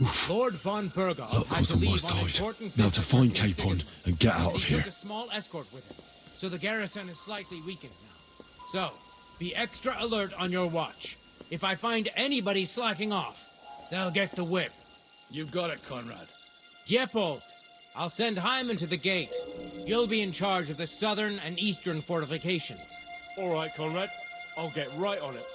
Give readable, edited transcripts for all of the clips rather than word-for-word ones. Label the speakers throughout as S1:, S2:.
S1: Oof.
S2: Lord von Burgov had
S1: was
S2: to
S1: on my
S2: leave on
S1: side.
S2: important
S1: Now to
S2: business
S1: find
S2: in
S1: Capon
S2: Sigurd.
S1: and get out
S2: He
S1: of here.
S2: took a small escort with him, so the garrison is slightly weakened now. So, be extra alert on your watch. If I find anybody slacking off, they'll get the whip.
S3: You got it, Conrad.
S2: Diepold, I'll send Hyman to the gate. You'll be in charge of the southern and eastern fortifications.
S3: All right, Conrad. I'll get right on it.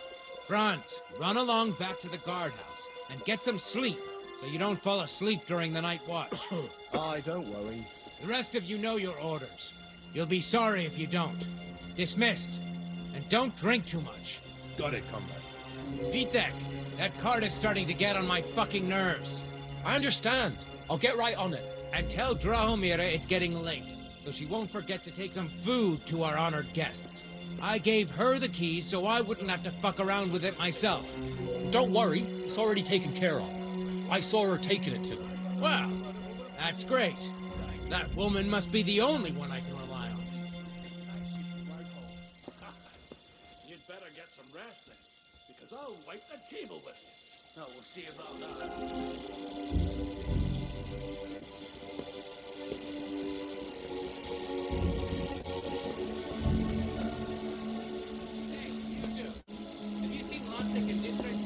S2: Franz, run along back to the guardhouse and get some sleep so you don't fall asleep during the night watch.
S4: Aye, don't worry.
S2: The rest of you know your orders. You'll be sorry if you don't. Dismissed. And don't drink too much.
S4: Got it, comrade.
S2: Vitek, that cart is starting to get on my fucking nerves.
S3: I understand. I'll get right on it.
S2: And tell Drahomira it's getting late, so she won't forget to take some food to our honored guests. I gave her the keys so I wouldn't have to fuck around with it myself.
S3: Don't worry. It's already taken care of. I saw her taking it to me.
S2: Well, that's great. That woman must be the only one I can rely on.
S3: You'd better get some rest then, because I'll wipe the table with you. Now we'll see about that.
S2: Hey, you two. Have you seen Lostick in District?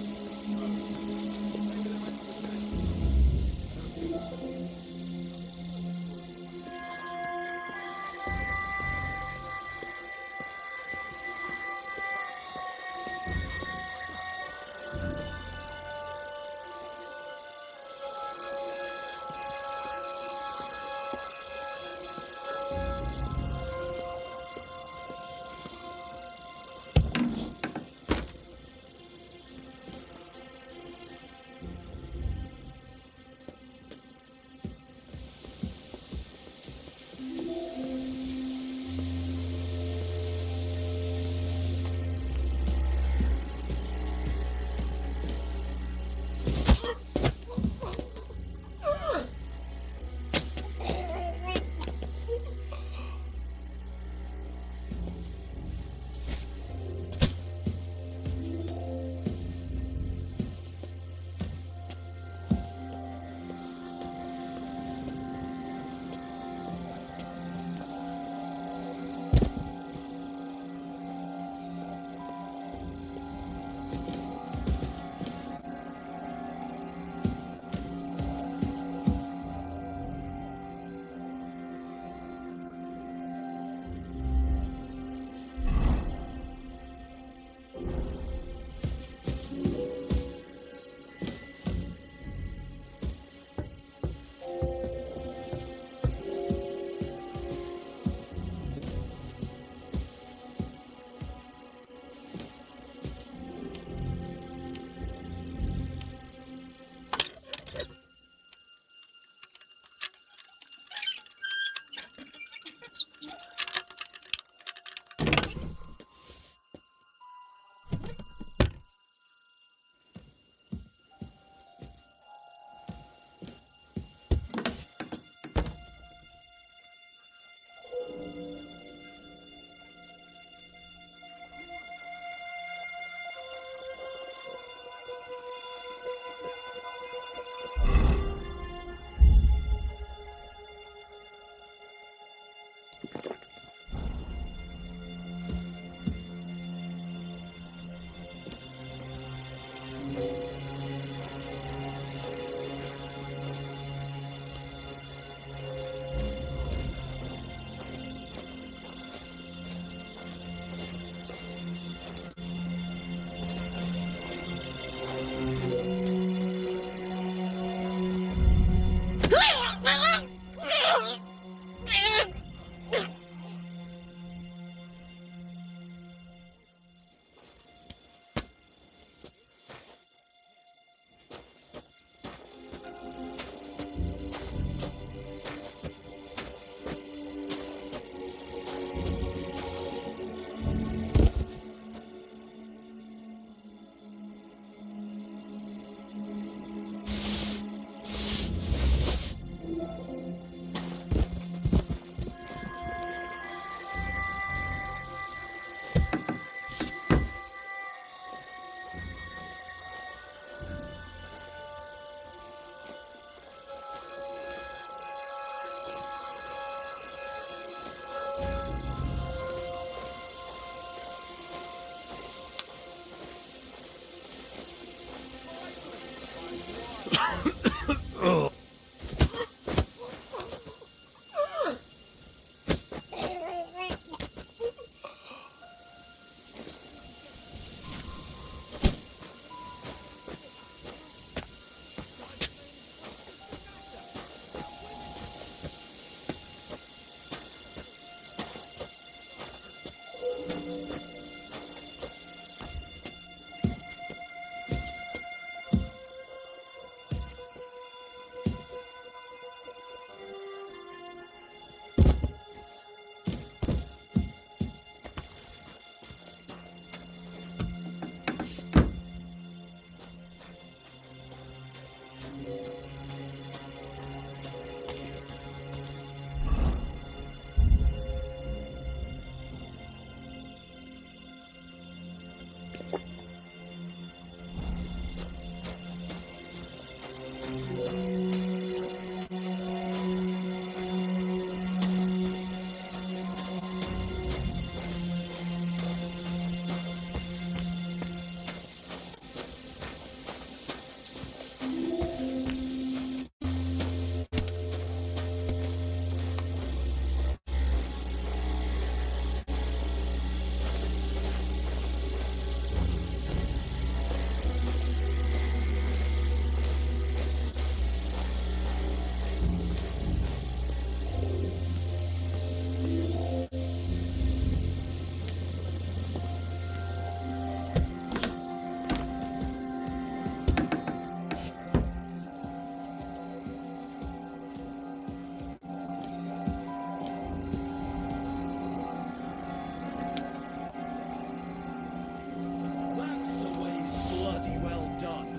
S4: That's the way. Bloody well done.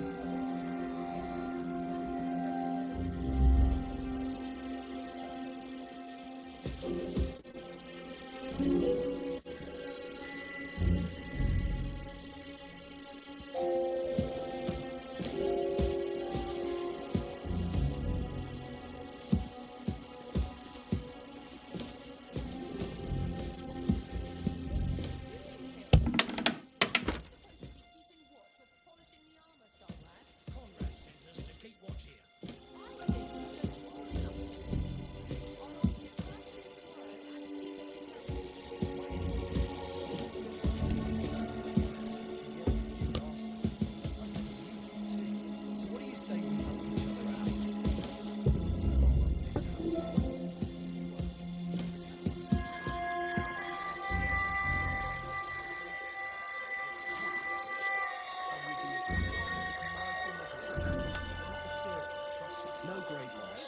S4: So what do you say we help each other out? No great loss.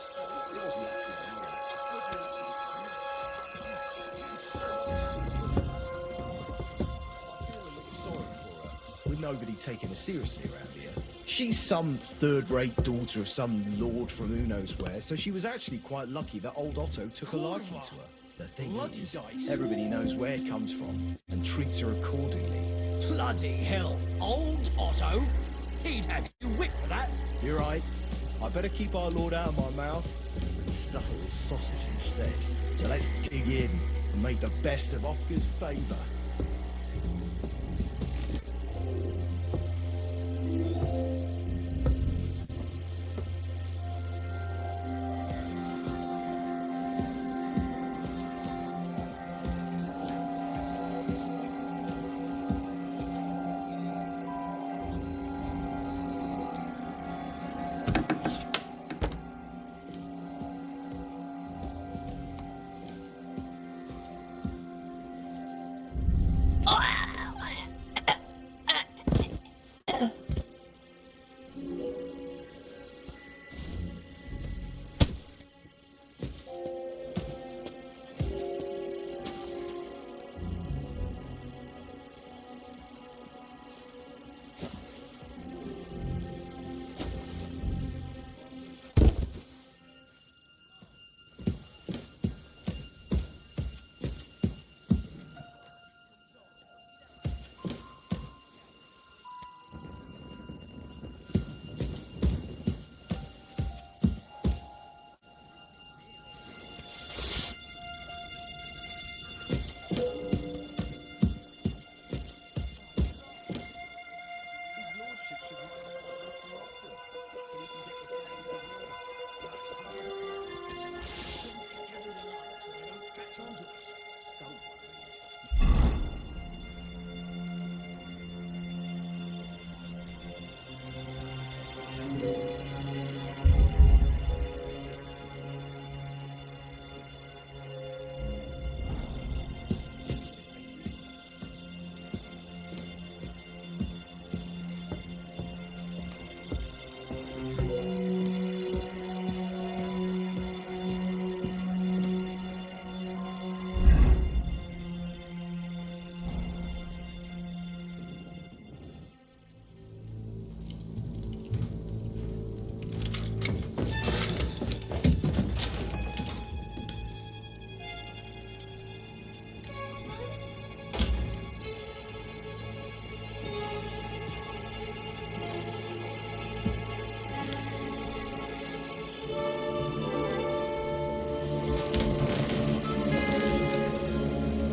S4: It wasn't that with nobody taking her seriously around here. She's some third-rate daughter of some lord from who knows where, so she was actually quite lucky that old Otto took a liking to her. The thing
S3: Bloody
S4: is,
S3: dice.
S4: everybody knows where it comes from and treats her accordingly.
S3: Bloody hell. Old Otto? He'd have you whipped for that.
S4: You're right. I better keep our lord out of my mouth and stuff it with sausage instead. So let's dig in and make the best of Ofka's favour.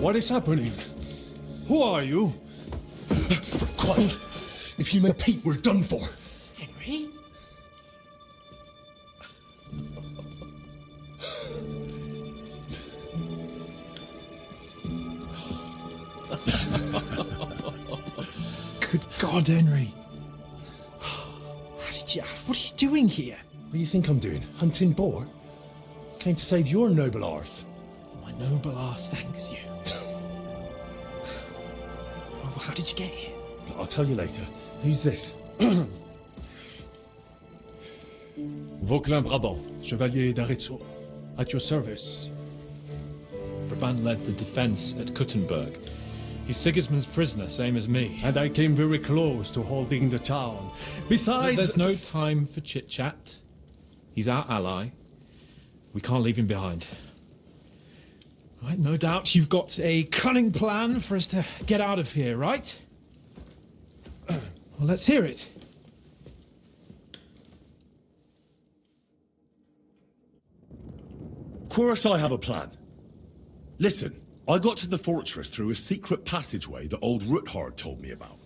S1: What is happening? Who are you?
S5: Quiet. If you make Pete, we're done for.
S6: Henry?
S5: Good God, Henry.
S6: What are you doing here?
S5: What do you think I'm doing? Hunting boar? Came to save your noble arse.
S6: My noble arse thanks you. Well, how did you get here?
S5: I'll tell you later. Who's this?
S1: Vauquelin Brabant, Chevalier d'Arezzo. At your service.
S7: Brabant led the defense at Kuttenberg. He's Sigismund's prisoner, same as me.
S1: And I came very close to holding the town. Besides...
S7: There's no time for chit-chat. He's our ally. We can't leave him behind. Right, no doubt you've got a cunning plan for us to get out of here, right? Well, let's hear it.
S5: Of course I have a plan. Listen, I got to the fortress through a secret passageway that old Ruthard told me about.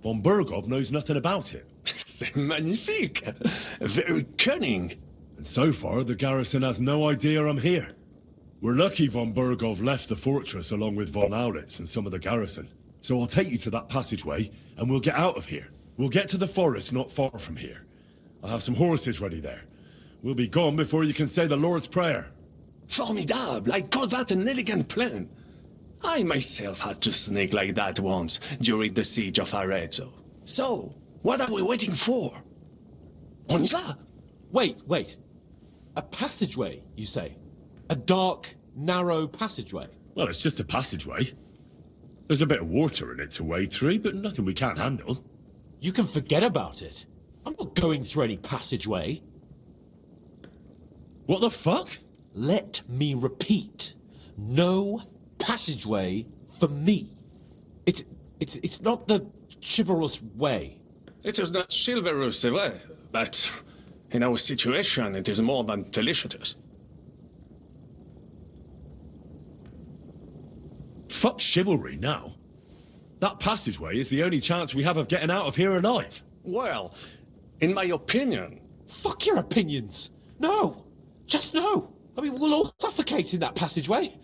S5: Von Bergov knows nothing about it.
S8: C'est magnifique! Very cunning.
S5: And so far, the garrison has no idea I'm here. We're lucky Von Bergov left the fortress along with Von Aulitz and some of the garrison. So I'll take you to that passageway, and we'll get out of here. We'll get to the forest not far from here. I'll have some horses ready there. We'll be gone before you can say the Lord's Prayer.
S8: Formidable! I call that an elegant plan. I myself had to sneak like that once during the siege of Arezzo. So, what are we waiting for? On y va!
S6: Wait. A passageway, you say? A dark, narrow passageway?
S5: Well, it's just a passageway. There's a bit of water in it to wade through, but nothing we can't handle.
S6: You can forget about it. I'm not going through any passageway.
S5: What the fuck?
S6: Let me repeat. No passageway for me. It's not the chivalrous way.
S8: It is not chivalrous, c'est vrai, but in our situation, it is more than delicious.
S5: Fuck chivalry now. That passageway is the only chance we have of getting out of here alive.
S8: Well, in my opinion...
S6: Fuck your opinions. No. Just no. I mean, we'll all suffocate in that passageway.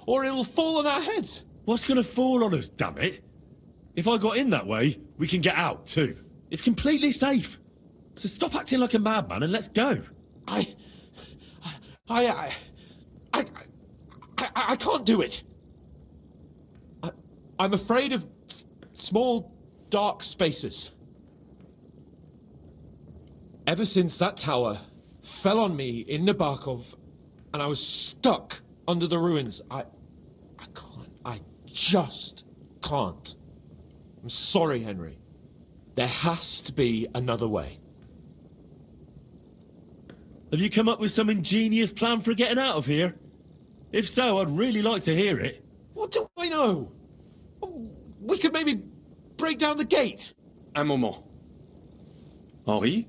S6: Or it'll fall on our heads.
S5: What's gonna fall on us, damn it? If I got in that way, we can get out too. It's completely safe. So stop acting like a madman and let's go.
S6: I can't do it. I'm afraid of small, dark spaces. Ever since that tower fell on me in Nabokov, and I was stuck under the ruins, I can't. I just can't. I'm sorry, Henry. There has to be another way.
S5: Have you come up with some ingenious plan for getting out of here? If so, I'd really like to hear it.
S6: What do I know? We could maybe break down the gate.
S8: Un moment. Henri?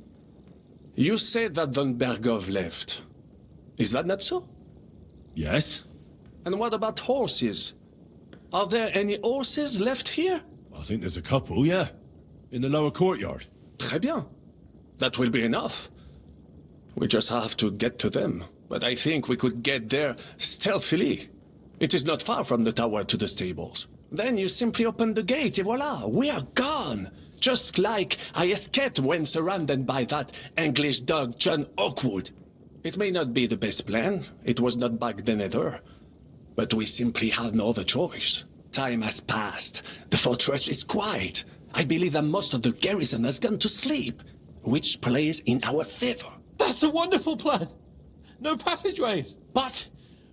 S8: You said that Von Bergov left. Is that not so?
S5: Yes?
S8: And what about horses? Are there any horses left here?
S5: I think there's a couple, yeah. In the lower courtyard.
S8: Très bien. That will be enough. We just have to get to them. But I think we could get there stealthily. It is not far from the tower to the stables. Then you simply open the gate, et voila, we are gone! Just like I escaped when surrounded by that English dog John Oakwood. It may not be the best plan, it was not back then either. But we simply have no other choice. Time has passed. The fortress is quiet. I believe that most of the garrison has gone to sleep, which plays in our favor.
S6: That's a wonderful plan. No passageways. But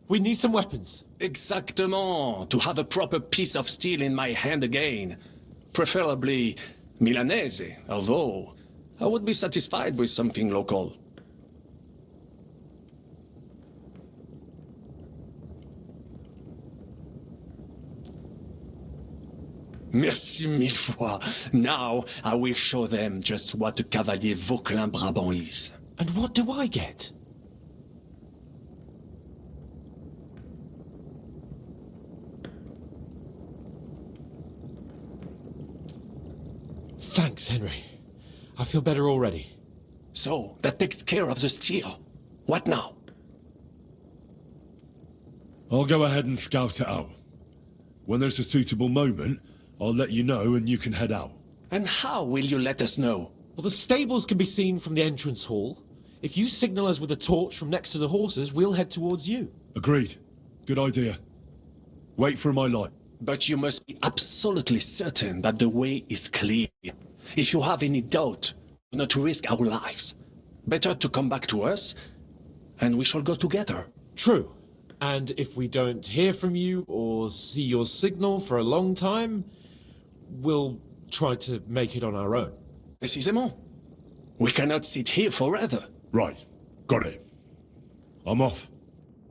S6: we need some weapons.
S8: Exactement. To have a proper piece of steel in my hand again. Preferably Milanese, although I would be satisfied with something local. Merci mille fois. Now I will show them just what a Cavalier Vauquelin Brabant is.
S6: And what do I get? Thanks, Henry. I feel better already.
S8: So, that takes care of the steel. What now?
S5: I'll go ahead and scout it out. When there's a suitable moment, I'll let you know and you can head out.
S8: And how will you let us know?
S6: Well, the stables can be seen from the entrance hall. If you signal us with a torch from next to the horses, we'll head towards you.
S5: Agreed. Good idea. Wait for my light.
S8: But you must be absolutely certain that the way is clear. If you have any doubt, do not risk our lives. Better to come back to us, and we shall go together.
S6: True. And if we don't hear from you or see your signal for a long time, we'll try to make it on our own.
S8: Précisément. We cannot sit here forever.
S5: Right. Got it. I'm off.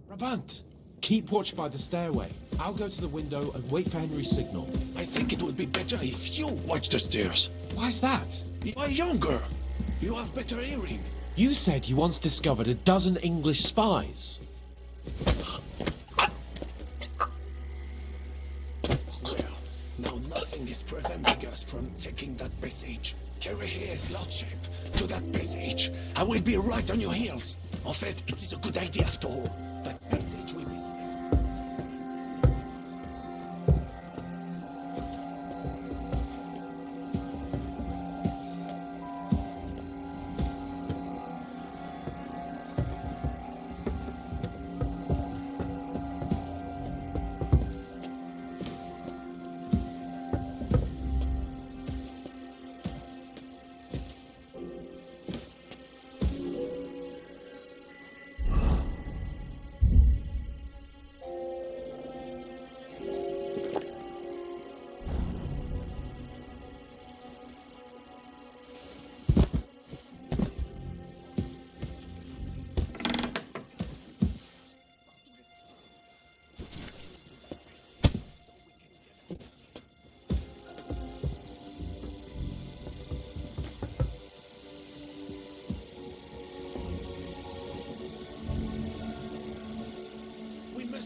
S6: Brabant, keep watch by the stairway. I'll go to the window and wait for Henry's signal.
S8: I think it would be better if you watch the stairs.
S6: Why's that?
S8: You are younger. You have better hearing.
S6: You said you once discovered a dozen English spies.
S8: Well, now nothing is preventing us from taking that passage. Carry his lordship to that passage. I will be right on your heels. En fait, it is a good idea after all. That passage will be safe.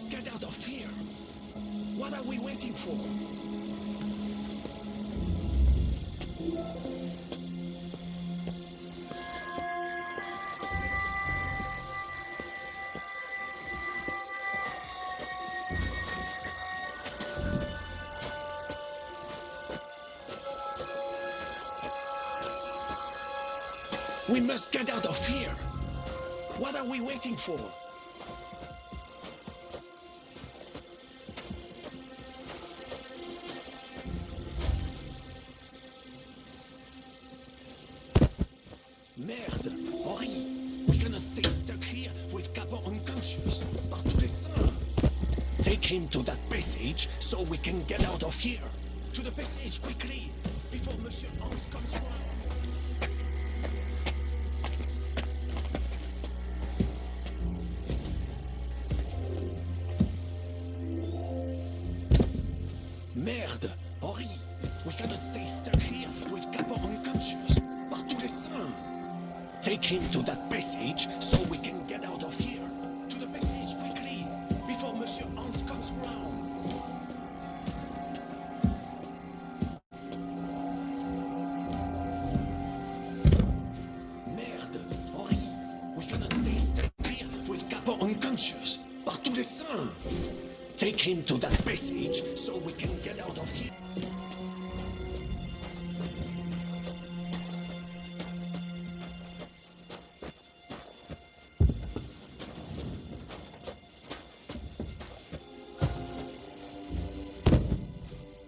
S8: Get out of here! What are we waiting for? We must get out of here! What are we waiting for? Merde! Henri! We cannot stay stuck here with Capon unconscious. Par tous les saints! Take him to that passage so we can get out of here. To the passage, quickly! Before Monsieur Hans comes around. Merde! Henri! We cannot stay stuck here with Capon unconscious. Par tous les saints! Take him to that passage so we can get out of here. To the passage, quickly, before Monsieur Hans comes around. Merde! Henri! We cannot stay stuck here with Capon unconscious. Par tous les saints! Take him to that passage so we can get out of here.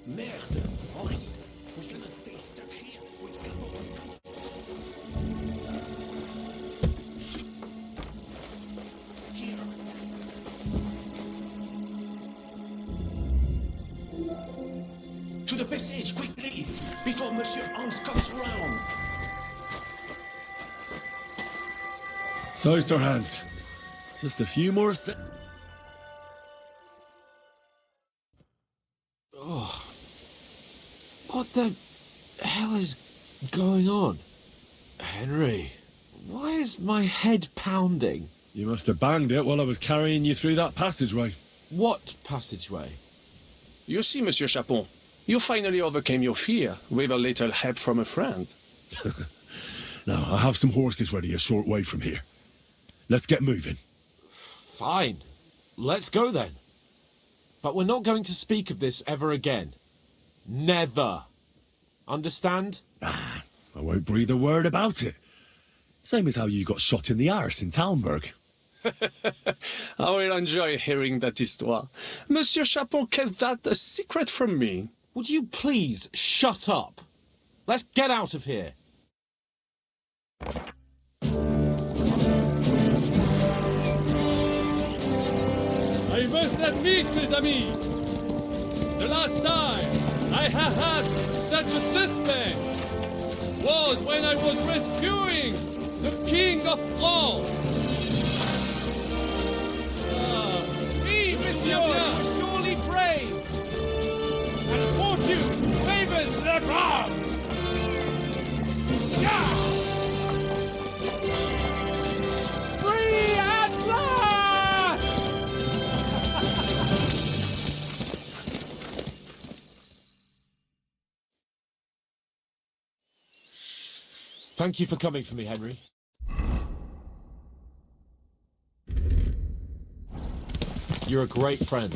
S8: Merde! Henri! We cannot stay stuck here with Capon unconscious. Here. To the passage, quickly! Before Monsieur Hans comes around!
S5: Sized our hands. Just a few more steps.
S6: What the hell is going on? Henry, why is my head pounding?
S5: You must have banged it while I was carrying you through that passageway.
S6: What passageway?
S8: You see, Monsieur Chapon, You finally overcame your fear with a little help from a friend.
S5: Now, I have some horses ready a short way from here. Let's get moving.
S6: Fine. Let's go then. But we're not going to speak of this ever again. Never. Understand?
S5: I won't breathe a word about it. Same as how you got shot in the arse in Talmberg.
S8: I will enjoy hearing that histoire. Monsieur Chapon kept that a secret from me.
S6: Would you please shut up? Let's get out of here.
S1: I must admit, mes amis, the last time I have had such a suspense was when I was rescuing the King of France.
S2: Oui, monsieur, you're surely brave. And fortune favors the brave. Yeah! Free at last!
S6: Thank you for coming for me, Henry. You're a great friend.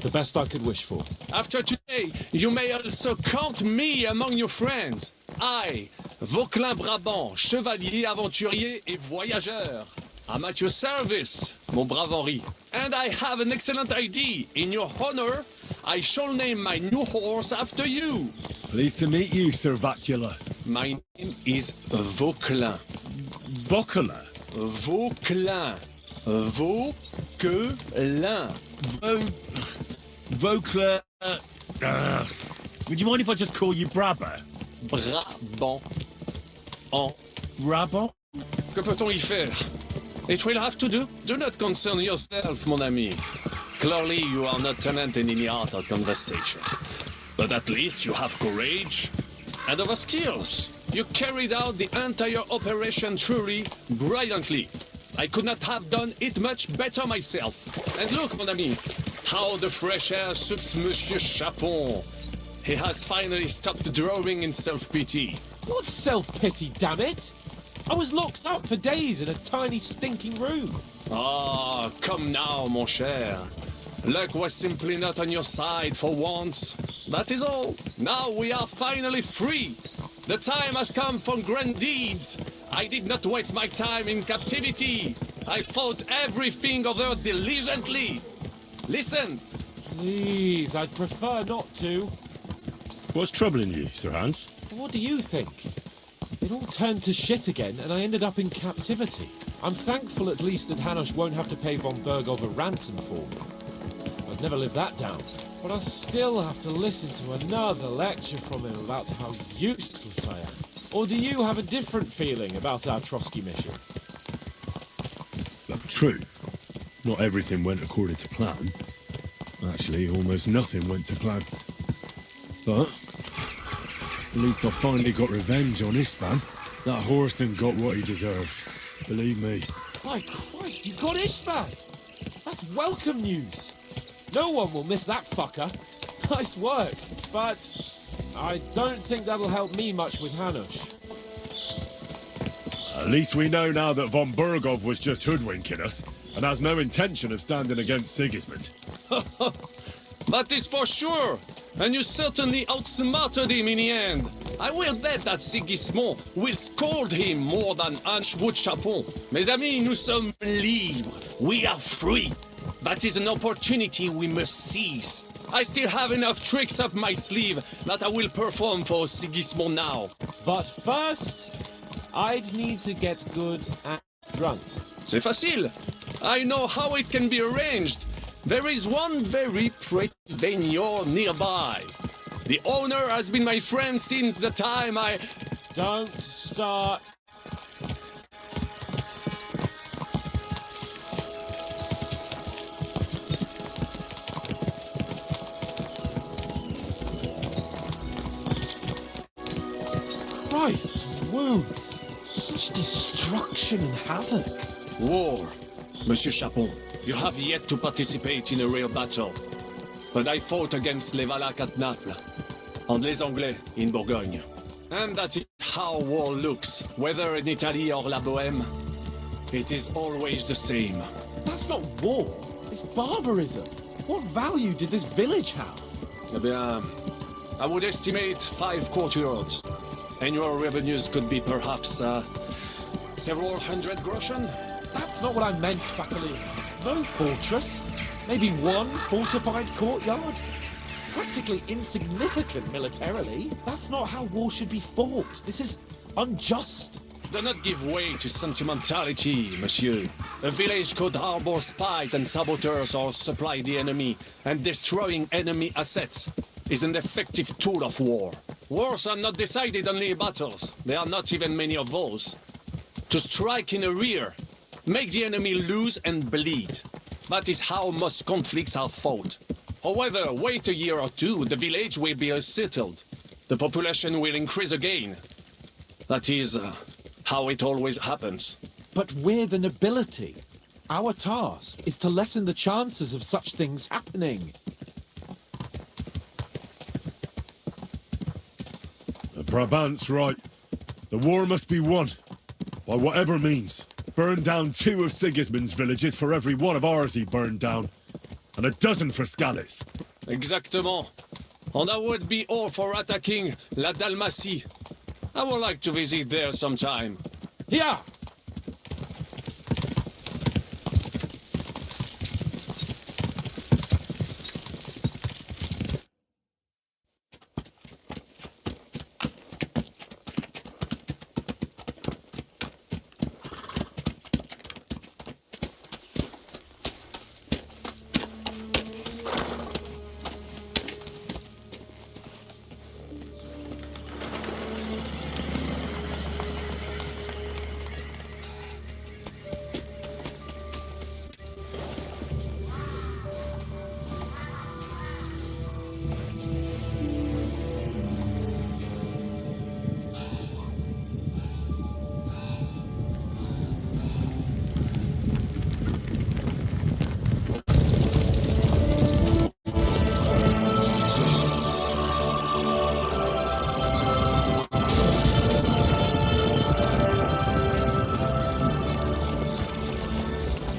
S6: The best I could wish for.
S8: After today, you may also count me among your friends. I, Vauquelin Brabant, chevalier, aventurier et voyageur. I'm at your service, mon brave Henri. And I have an excellent idea. In your honor, I shall name my new horse after you.
S5: Pleased to meet you, Sir Vacula.
S8: My name is Vauquelin.
S5: Vauquelin?
S8: Vauquelin. Vauquelin.
S5: Vauquelin. Would you mind if I just call you Brabber?
S8: Brabant. En.
S5: Brabant?
S8: Que peut-on y faire? It will have to do. Do not concern yourself, mon ami. Clearly, you are not talented in the art of conversation. But at least you have courage and other skills. You carried out the entire operation truly brilliantly. I could not have done it much better myself. And look, mon ami, how the fresh air suits Monsieur Chapon. He has finally stopped drawing in self-pity.
S6: What self-pity, damn it? I was locked up for days in a tiny stinking room.
S8: Ah, come now, mon cher. Luck was simply not on your side for once. That is all. Now we are finally free. The time has come for grand deeds. I did not waste my time in captivity. I fought everything other diligently. Listen.
S6: Please, I'd prefer not to.
S5: What's troubling you, Sir Hans?
S6: What do you think? It all turned to shit again, and I ended up in captivity. I'm thankful at least that Hanush won't have to pay von Bergov a ransom for me. I'd never live that down. But I'll still have to listen to another lecture from him about how useless I am. Or do you have a different feeling about our Trotsky mission?
S5: True. Not everything went according to plan. Actually, almost nothing went to plan. But at least I finally got revenge on Istvan. That Horson got what he deserved. Believe me.
S6: My Christ, you got Istvan! That's welcome news! No one will miss that fucker. Nice work, but I don't think that'll help me much with Hanush.
S5: At least we know now that von Bergov was just hoodwinking us and has no intention of standing against Sigismund.
S8: That is for sure. And you certainly outsmarted him in the end. I will bet that Sigismund will scold him more than Hans would Chapon. Mes amis, nous sommes libres. We are free. That is an opportunity we must seize. I still have enough tricks up my sleeve that I will perform for Sigismund now.
S6: But first, I'd need to get good and drunk.
S8: C'est facile. I know how it can be arranged. There is one very pretty vineyard nearby. The owner has been my friend since the time I...
S6: Don't start. Christ, wounds. Such destruction and havoc.
S8: War. Monsieur Chapon, you have yet to participate in a real battle. but I fought against les Valaques at Naples, and les Anglais in Bourgogne. And that is how war looks, whether in Italy or La Bohème. It is always the same.
S6: That's not war. It's barbarism. What value did this village have?
S8: Eh bien, I would estimate 5 courtyards. Annual revenues could be perhaps, several hundred groschen?
S6: That's not what I meant, Bacalou. No fortress. Maybe one fortified courtyard. Practically insignificant militarily. That's not how war should be fought. This is unjust.
S8: Do not give way to sentimentality, monsieur. A village could harbor spies and saboteurs or supply the enemy, and destroying enemy assets is an effective tool of war. Wars are not decided only in battles. There are not even many of those. To strike in the rear, make the enemy lose and bleed. That is how most conflicts are fought. However, wait a year or two, the village will be settled. The population will increase again. That is how it always happens.
S6: But we're the nobility. Our task is to lessen the chances of such things happening.
S5: Brabant's right. The war must be won. By whatever means. Burn down 2 of Sigismund's villages for every one of ours he burned down. And a dozen for Scalise.
S8: Exactement. And I would be all for attacking La Dalmatie. I would like to visit there sometime.
S6: Yeah!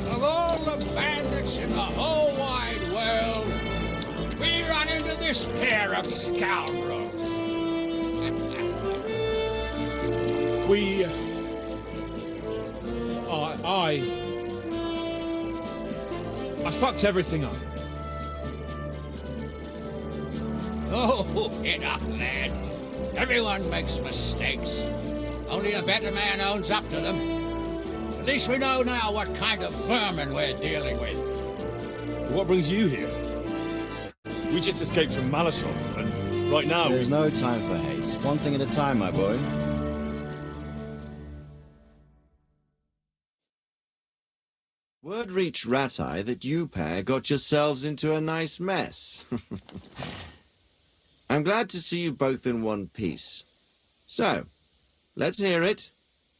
S2: Of all the bandits in the whole wide world, we run into this pair of scoundrels.
S7: We... I fucked everything up.
S2: Oh, get up, lad. Everyone makes mistakes. Only a better man owns up to them. At least we know now what kind of vermin we're dealing with.
S5: What brings you here? We just escaped from Malashov, and right now...
S4: There's no time for haste. One thing at a time, my boy. Word reached Ratai that you pair got yourselves into a nice mess. I'm glad to see you both in one piece. So, let's hear it.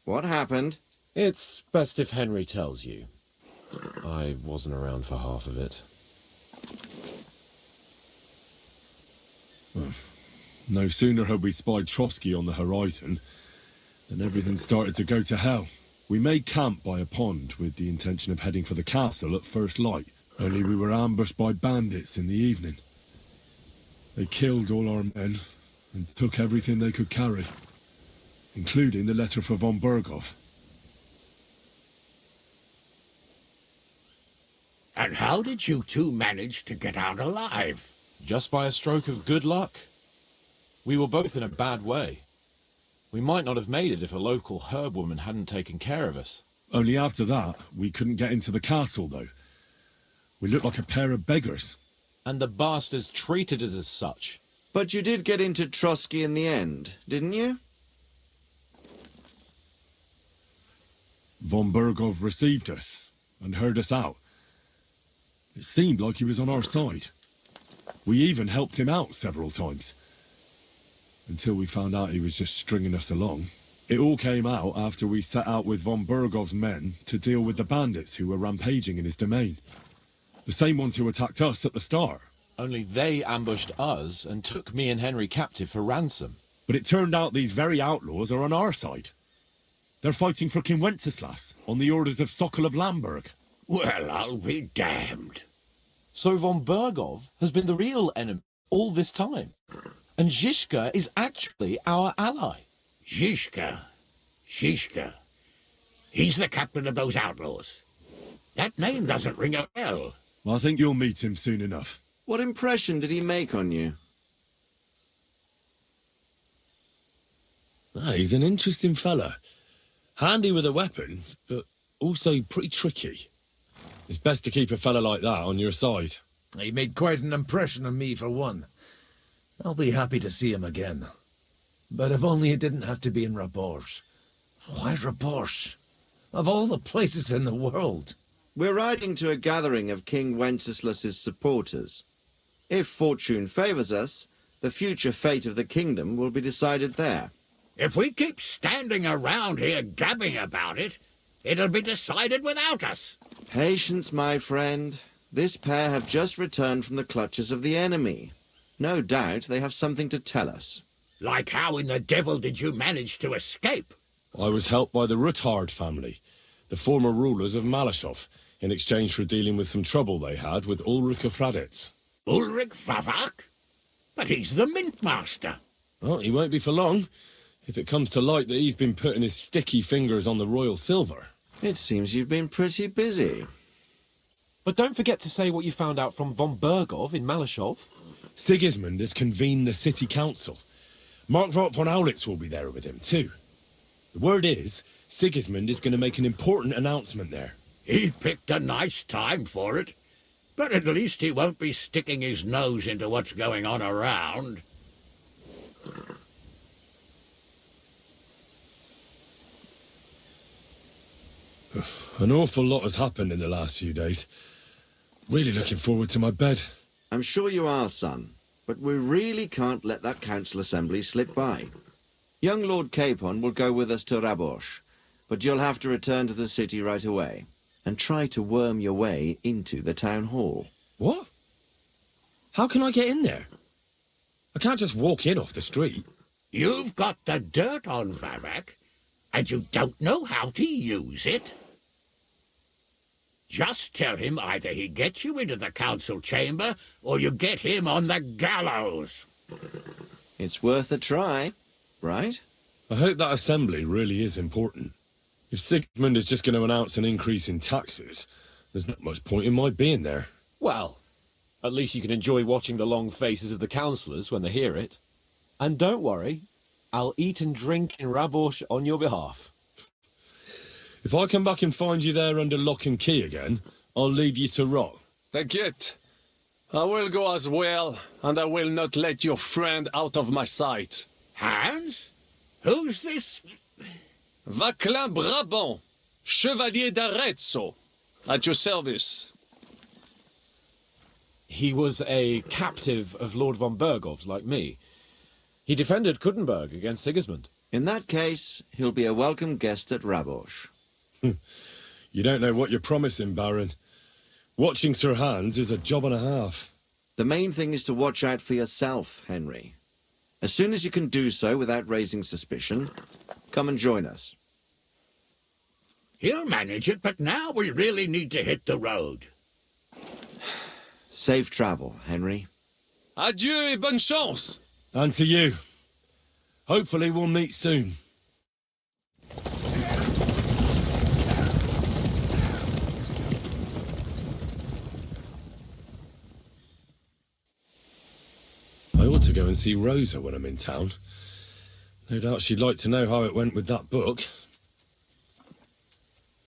S4: What happened?
S6: It's best if Henry tells you. I wasn't around for half of it.
S5: No sooner had we spied Trotsky on the horizon than everything started to go to hell. We made camp by a pond with the intention of heading for the castle at first light, only we were ambushed by bandits in the evening. They killed all our men and took everything they could carry, including the letter for von Berghoff.
S2: And how did you two manage to get out alive?
S6: Just by a stroke of good luck. We were both in a bad way. We might not have made it if a local herb woman hadn't taken care of us.
S5: Only after that, we couldn't get into the castle, though. We looked like a pair of beggars.
S6: And the bastards treated us as such.
S4: But you did get into Trotsky in the end, didn't you?
S5: Von Berghoff received us and heard us out. It seemed like he was on our side. We even helped him out several times. Until we found out he was just stringing us along. It all came out after we set out with von Berghoff's men to deal with the bandits who were rampaging in his domain. The same ones who attacked us at the start.
S6: Only they ambushed us and took me and Henry captive for ransom.
S5: But it turned out these very outlaws are on our side. They're fighting for King Wenceslas on the orders of Sokol of Lamberg.
S2: Well, I'll be damned.
S6: So von Bergov has been the real enemy all this time. And Zizka is actually our ally.
S2: Zizka. He's the captain of those outlaws. That name doesn't ring a bell.
S5: I think you'll meet him soon enough.
S9: What impression did he make on you?
S5: He's an interesting fella. Handy with a weapon, but also pretty tricky. It's best to keep a fella like that on your side.
S10: He made quite an impression on me, for one. I'll be happy to see him again. But if only it didn't have to be in Rabosh. Why Rabosh? Of all the places in the world.
S9: We're riding to a gathering of King Wenceslas's supporters. If fortune favors us, the future fate of the kingdom will be decided there.
S2: If we keep standing around here gabbing about it, it'll be decided without us.
S9: Patience, my friend. This pair have just returned from the clutches of the enemy. No doubt they have something to tell us.
S2: Like how in the devil did you manage to escape?
S5: I was helped by the Ruthard family, the former rulers of Malashov, in exchange for dealing with some trouble they had with Ulrich of Raditz.
S2: Ulrich Favak? But he's the mint master.
S5: Well, he won't be for long, if it comes to light that he's been putting his sticky fingers on the royal silver.
S9: It seems you've been pretty busy.
S6: But don't forget to say what you found out from von Bergov in Malashov.
S5: Sigismund has convened the city council. Markvart von Aulitz will be there with him, too. The word is, Sigismund is going to make an important announcement there.
S2: He picked a nice time for it. But at least he won't be sticking his nose into what's going on around.
S5: An awful lot has happened in the last few days. Really looking forward to my bed.
S9: I'm sure you are, son. But we really can't let that council assembly slip by. Young Lord Capon will go with us to Rabosh, but you'll have to return to the city right away and try to worm your way into the town hall.
S5: What? How can I get in there? I can't just walk in off the street.
S2: You've got the dirt on Favak, and you don't know how to use it? Just tell him either he gets you into the council chamber, or you get him on the gallows.
S9: It's worth a try, right?
S5: I hope that assembly really is important. If Sigmund is just going to announce an increase in taxes, there's not much point in my being there.
S6: Well, at least you can enjoy watching the long faces of the councillors when they hear it. And don't worry, I'll eat and drink in Rabosh on your behalf.
S5: If I come back and find you there under lock and key again, I'll leave you to rot.
S8: T'inquiète. I will go as well, and I will not let your friend out of my sight.
S2: Hans? Who's this?
S8: Vaclin Brabant, Chevalier d'Arezzo, at your service.
S6: He was a captive of Lord von Bergov's, like me. He defended Kuttenberg against Sigismund.
S9: In that case, he'll be a welcome guest at Rabosh.
S5: You don't know what you're promising, Baron. Watching Sir Hans is a job and a half.
S9: The main thing is to watch out for yourself, Henry. As soon as you can do so without raising suspicion, come and join us.
S2: He'll manage it, but now we really need to hit the road.
S9: Safe travel, Henry.
S8: Adieu et bonne chance.
S5: And to you. Hopefully we'll meet soon. I ought to go and see Rosa when I'm in town. No doubt she'd like to know how it went with that book.